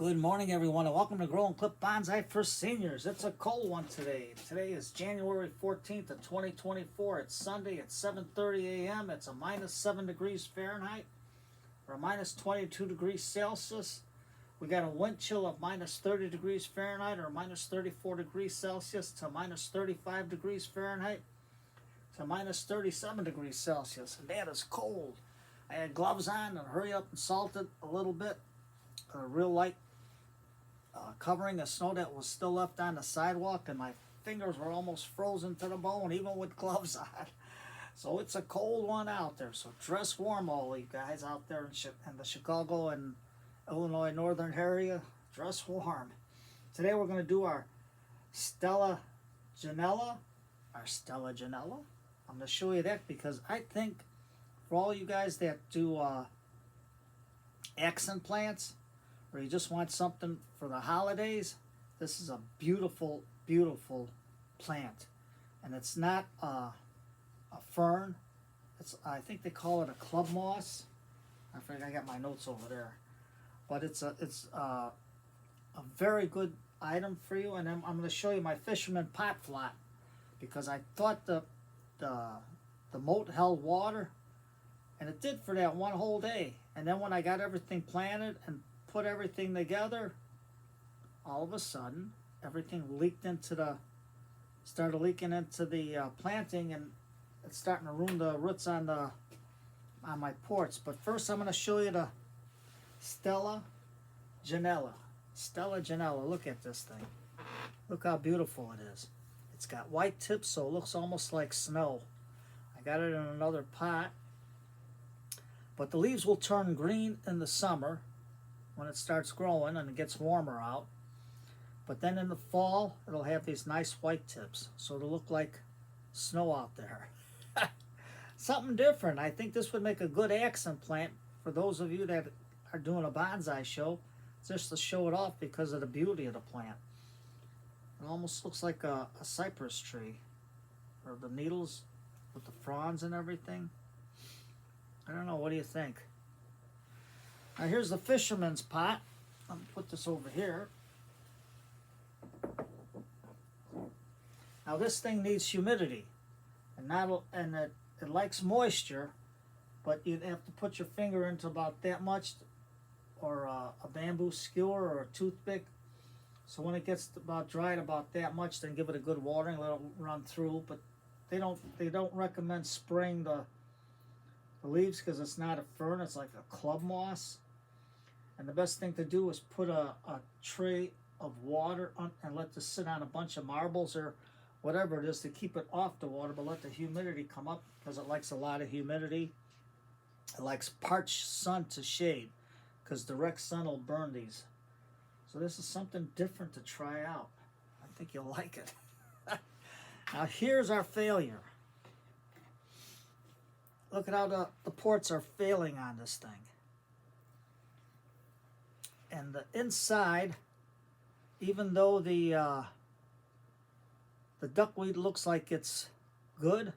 Good morning, everyone, and welcome to Grow and Clip Bonsai for Seniors. It's a cold one today. Today is January 14th of 2024. It's Sunday at 7:30 a.m. It's a minus 7 degrees Fahrenheit or minus 22 degrees Celsius. We got a wind chill of minus 30 degrees Fahrenheit or minus 34 degrees Celsius to minus 35 degrees Fahrenheit to minus 37 degrees Celsius. And that is cold. I had gloves on and hurry up and salt it a little bit. Real light covering of snow that was still left on the sidewalk, and my fingers were almost frozen to the bone even with gloves on. So it's a cold one out there, so dress warm, all you guys out there in the Chicago and Illinois northern area. Dress warm. Today we're going to do our Stelaginella. I'm going to show you that because I think for all you guys that do accent plants, or you just want something for the holidays, this is a beautiful, beautiful plant. And it's not a fern. I think they call it a club moss. I forget, I got my notes over there. But it's a very good item for you. And I'm going to show you my fisherman pot flat because I thought the moat held water, and it did for that one whole day. And then when I got everything planted and put everything together, all of a sudden everything started leaking into the planting, and it's starting to ruin the roots on my ports. But first I'm going to show you the Stelaginella. Look at this thing. Look how beautiful it is. It's got white tips, so it looks almost like snow. I got it in another pot, but the leaves will turn green in the summer when it starts growing and it gets warmer out. But then in the fall, it'll have these nice white tips, so it'll look like snow out there. Something different. I think this would make a good accent plant for those of you that are doing a bonsai show, just to show it off because of the beauty of the plant. It almost looks like a cypress tree, or the needles with the fronds and everything. I don't know, what do you think? Now here's the fisherman's pot. I'm going to put this over here. Now this thing needs humidity, and it likes moisture, but you'd have to put your finger into about that much, or a bamboo skewer or a toothpick. So when it gets about dried about that much, then give it a good watering, let it run through. But they don't recommend spraying the leaves because it's not a fern, it's like a club moss. And the best thing to do is put a tray of water on and let this sit on a bunch of marbles or whatever it is to keep it off the water, but let the humidity come up because it likes a lot of humidity. It likes parched sun to shade because direct sun will burn these. So this is something different to try out. I think you'll like it. Now here's our failure. Look at how the ports are failing on this thing. And the inside, even though the duckweed looks like it's good,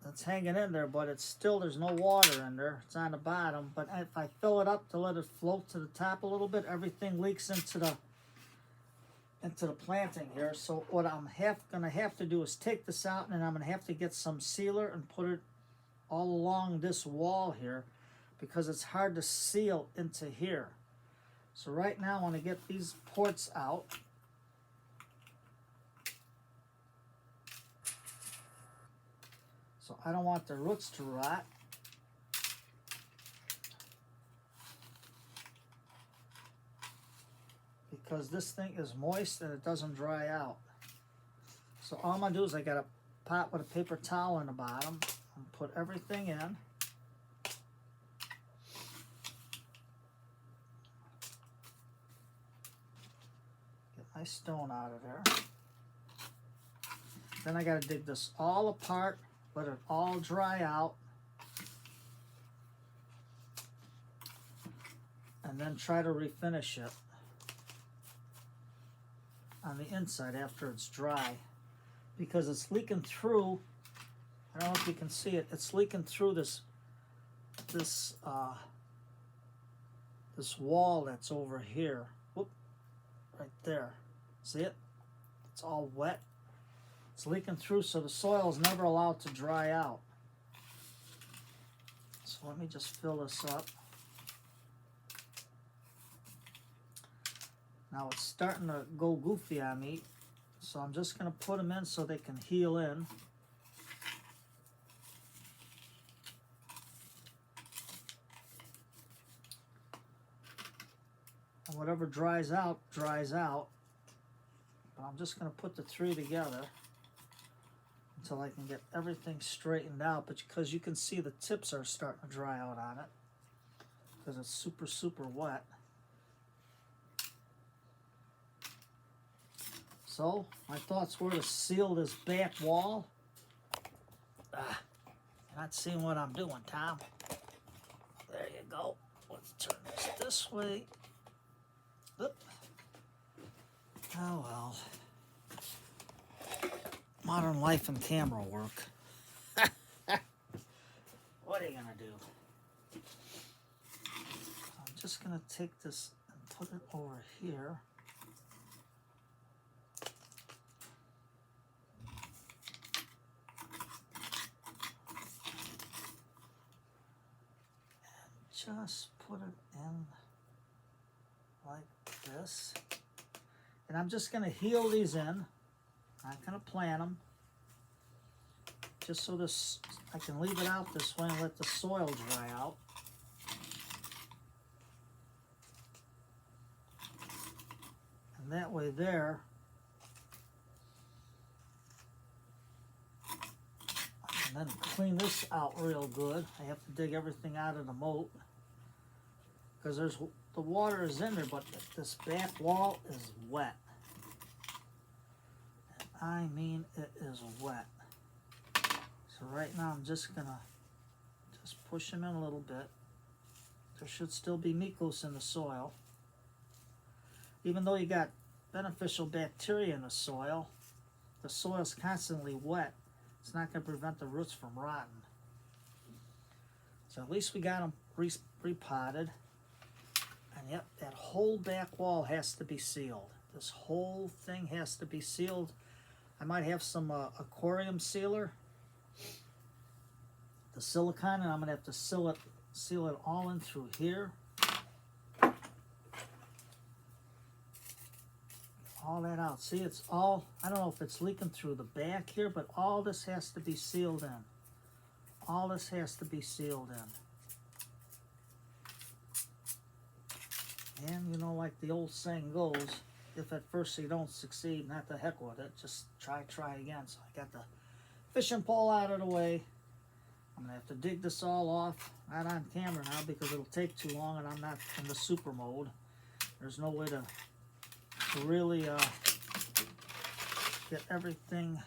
it's hanging in there, but it's still, there's no water in there. It's on the bottom. But if I fill it up to let it float to the top a little bit, everything leaks into the planting here. So what I'm gonna have to do is take this out, and I'm gonna have to get some sealer and put it all along this wall here because it's hard to seal into here. So right now I want to get these ports out. So I don't want the roots to rot. Because this thing is moist and it doesn't dry out. So all I'm going to do is I got a pot with a paper towel in the bottom and put everything in. Get my stone out of there. Then I got to dig this all apart, let it all dry out, and then try to refinish it on the inside after it's dry, because it's leaking through. I don't know if you can see it. It's leaking through this this wall that's over here. Whoop, right there. See it? It's all wet. It's leaking through, so the soil is never allowed to dry out. So let me just fill this up. Now it's starting to go goofy on me, so I'm just going to put them in so they can heal in. And whatever dries out, dries out. But I'm just going to put the 3 together until I can get everything straightened out. But because you can see the tips are starting to dry out on it because it's super, super wet. So my thoughts were to seal this back wall. You're not seeing what I'm doing, Tom. There you go. Let's turn this way. Oop. Oh well. Modern life and camera work. What are you gonna do? I'm just gonna take this and put it over here. And just put it in like this. And I'm just gonna heal these in. I'm not gonna plant them, just so this I can leave it out this way and let the soil dry out. And that way there, and then clean this out real good. I have to dig everything out of the moat because the water is in there, but this back wall is wet. I mean, it is wet. So right now I'm just gonna push them in a little bit. There should still be mucus in the soil. Even though you got beneficial bacteria in the soil is constantly wet. It's not gonna prevent the roots from rotting. So at least we got them repotted. And yep, that whole back wall has to be sealed. This whole thing has to be sealed. I might have some aquarium sealer, the silicone, and I'm gonna have to seal it all in through here. All that out. See, it's all, I don't know if it's leaking through the back here, but all this has to be sealed in. All this has to be sealed in. And you know, like the old saying goes, if at first you don't succeed, not the heck with it. Just try again. So I got the fishing pole out of the way. I'm going to have to dig this all off. Not on camera now because it'll take too long and I'm not in the super mode. There's no way to really get everything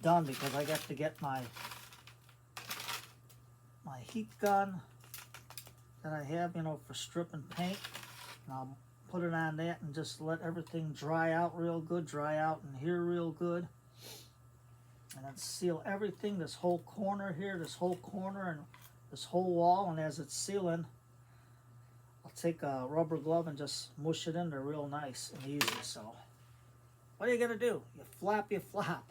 done because I got to get my heat gun that I have, you know, for stripping paint. And I'll put it on that and just let everything dry out real good, dry out in here real good. And then seal everything, this whole corner here, this whole corner and this whole wall. And as it's sealing, I'll take a rubber glove and just mush it in there real nice and easy. So what are you gonna do? You flap, you flop.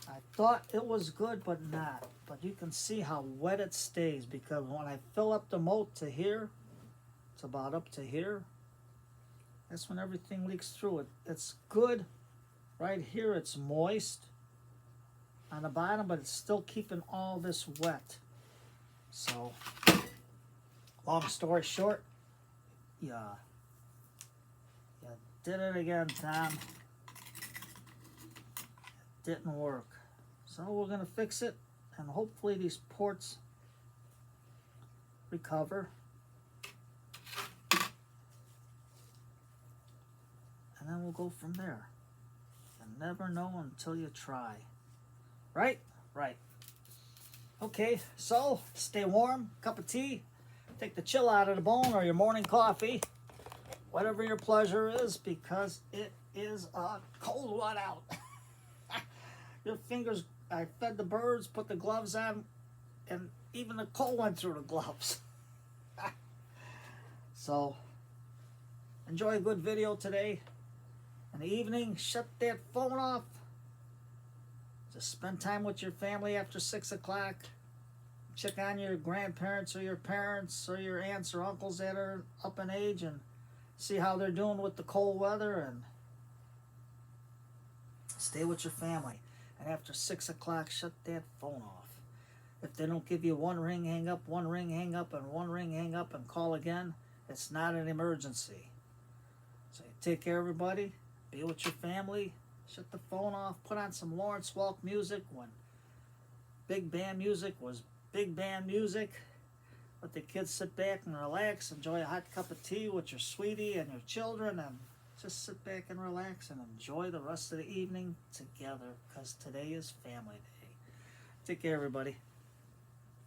I thought it was good, but not. But you can see how wet it stays because when I fill up the moat to here, it's about up to here. That's when everything leaks through it. It's good. Right here it's moist on the bottom, but it's still keeping all this wet. So, long story short, you did it again, Tom. It didn't work. So we're going to fix it, and hopefully these ports recover. And then we'll go from there. You never know until you try. Right? Right. Okay, so stay warm, cup of tea, take the chill out of the bone or your morning coffee, whatever your pleasure is, because it is a cold one out. Your fingers I fed the birds, put the gloves on, and even the cold went through the gloves. So, enjoy a good video today. In the evening, shut that phone off. Just spend time with your family after 6 o'clock. Check on your grandparents or your parents or your aunts or uncles that are up in age and see how they're doing with the cold weather, and stay with your family. And after 6 o'clock, shut that phone off. If they don't give you one ring, hang up, one ring, hang up, and one ring, hang up, and call again. It's not an emergency. So take care, everybody. Be with your family. Shut the phone off. Put on some Lawrence Welk music when big band music was big band music. Let the kids sit back and relax. Enjoy a hot cup of tea with your sweetie and your children, and just sit back and relax and enjoy the rest of the evening together, because today is family day. Take care, everybody.